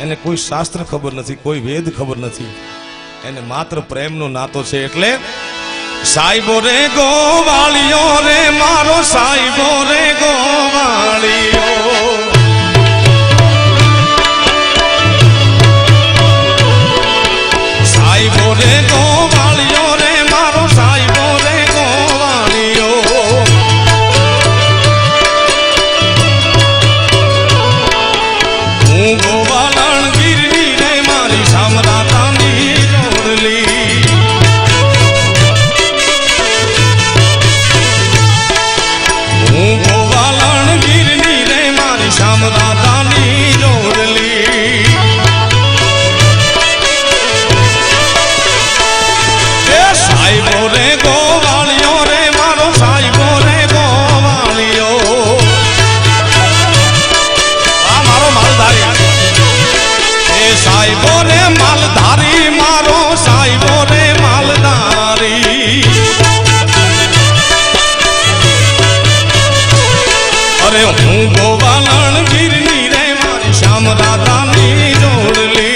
એને કોઈ શાસ્ત્ર ખબર નથી, કોઈ વેદ ખબર નથી, એને માત્ર પ્રેમનો નાતો છે. એટલે સાઈબો રે ગોવાળિયો રે મારો સાઈબો રે ગોવાળિયો, સાઈબો રે ગોવાળિયો રે મારો સાઈબો રે ગોવાળિયો. હું ગોવાલણ ગીરની રે મારી સામરાતાની જોડલી, હું ગોવાલણ ગીરની રે મારી સામરાતાની જોડલી. સાઈબો રે ગોવાળિયો રે મારો સાઈબો રે ગોવાળિયો, આ મારો માલધારી. એ સાઈબો રે માલધારી મારો સાઈબો રે માલધારી. અરે હું ગોવાલણ ગીરની રે મારી શ્યામ રાધાની જોડલી.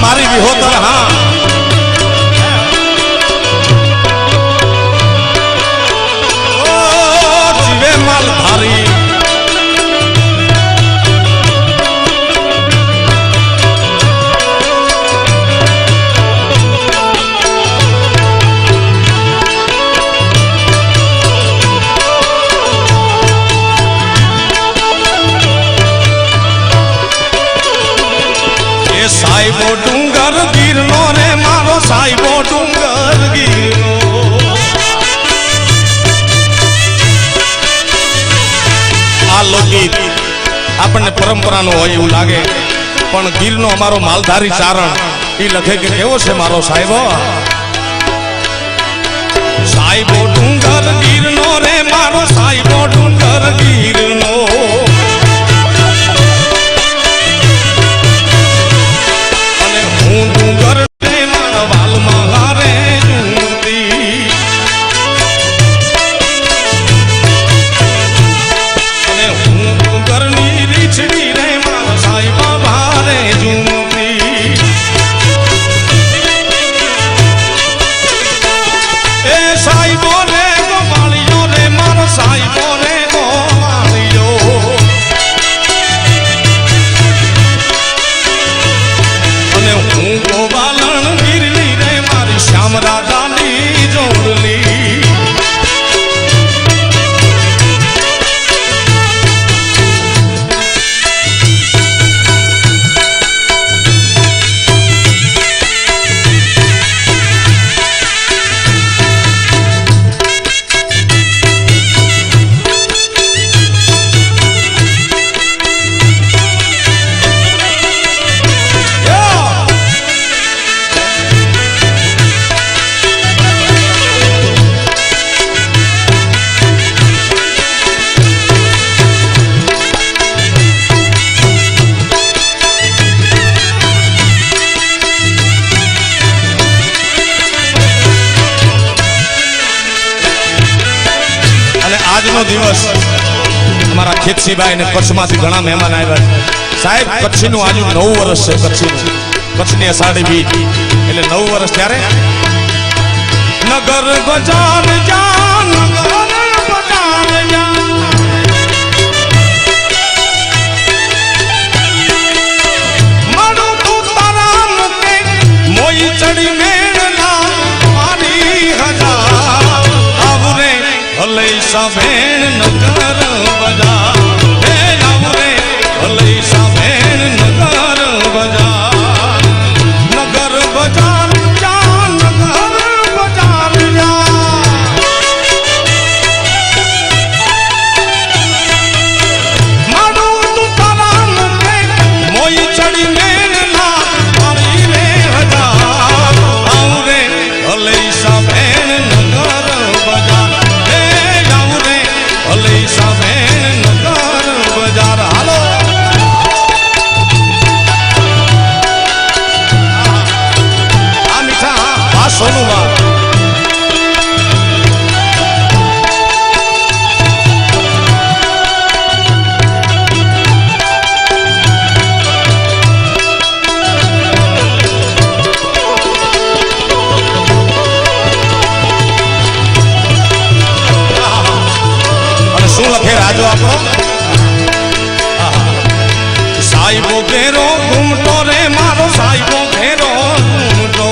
મારી વિહોતર હા જીવે માલધારી. એ સાઈબો ડુંગર ગીરનો રે મારો સાઈબો ડુંગર ગીરનો. આ લોકગીત આપણને પરંપરાનો હોય એવું લાગે, પણ ગીરનો અમારો માલધારી ચારણ એ લખે કે કેવો છે મારો સાહેબો. સાઈબો ડુંગર ગીરનો રે મારો સાઈબો ડુંગર ગીરનો. અને હું ડુંગર રે મારા વાલમાં હારે ઝૂમતી, અને હું ડુંગરની રીછડી રે મારા સાઈબા ભારે ઝૂમતી. એ સાઈબો રે ગોવાળિયો રે મારો સાઈબો રે ગોવાળિયો. અને હું ગોવાલણ ગીરની રે મારી શ્યામ રાધાની જોડલી. આજનો દિવસ અમારા ખેતસીભાઈ ને કચ્છમાંથી ઘણા મહેમાન આવ્યા છે. સાહેબ કચ્છનું આજુ 9 વર્ષ છે. કચ્છની અષાઢી બીજ એટલે 9 વર્ષ. ત્યારે નગર બજાર જા નગર બજાર જા, મારું તું તારા નતે મોઈ ચડી મેળલા મારી હજાર આવરે હલૈસા ભેણ નગર બજાર. હે આવરે હલૈસા ભેણ નગર બજાર. નગર બજાર જા નગર બજાર જા, મારું તું તારા નતે મોઈ ચડી મેળલા મારી રે હજાર આવરે હલૈસા ભેણ નગર બજાર. હે આવરે હલૈસા ભેણ નગર વાપરો. સાહેબો ઘેરો ઘૂમતો રે મારો સાહેબો ઘેરો ઘૂમતો.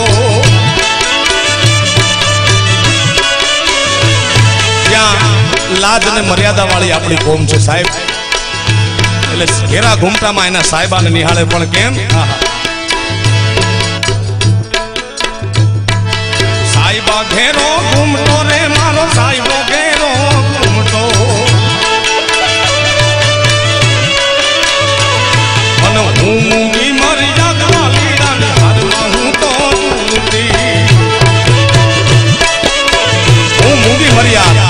ત્યાં લાજ ને મર્યાદા વાળી આપણી કોમ છે સાહેબ. એટલે ઘેરા ઘૂમટામાં એના સાહેબાને નિહાળે પણ કેમ. સાહેબા ઘેરો ઘૂમતો રે મારો સાહેબો ઘેરો ઘૂમતો. અને હું મૂંગી મરી જાગવા લીડાની હાથમાં હું તો ઝૂલતી. હું મૂંગી મર્યા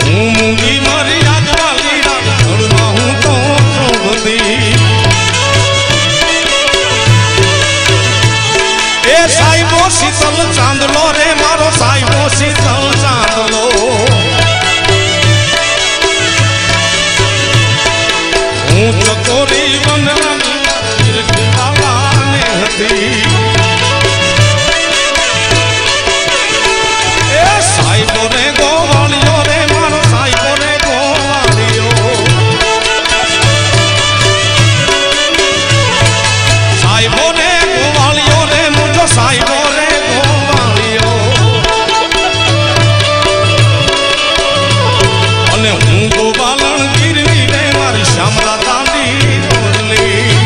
હું મૂંગી મરી જાગવા લીડાની હાથમાં હું તો ઝૂલતી. એ સાહેબો શીતલ ચાંદલો રે મારો સાહેબો શીતલ ચાંદલો. હું ચકોરી વનરાને હતી. એ સાહેબો રે ગોવાળિયો રે મારો સાહેબો રે ગોવાળિયો. સાહેબો રે ગોવાળિયો રે મુજો સાહેબો રે ગોવાળિયો. અને હું ગોવાલણ ગીરવી રે મારી શામળા તાંડી ડોલી.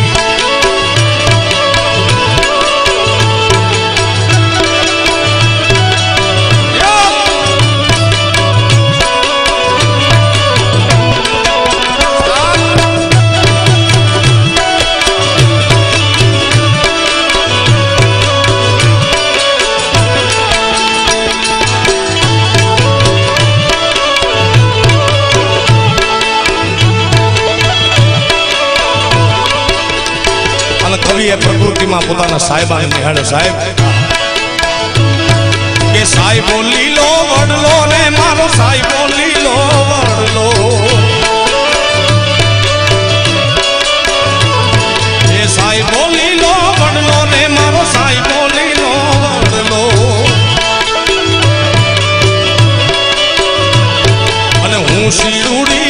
કવિએ પ્રકૃતિમાં પોતાના સાહેબાને નિહાળ્યો. સાહેબ કે સાહેબો લીલો વડલો રે મારો સાહેબો લીલો વડલો. એ સાહેબો લીલો વડલો રે મારો સાહેબો લીલો વડલો. અને હું શિરુડી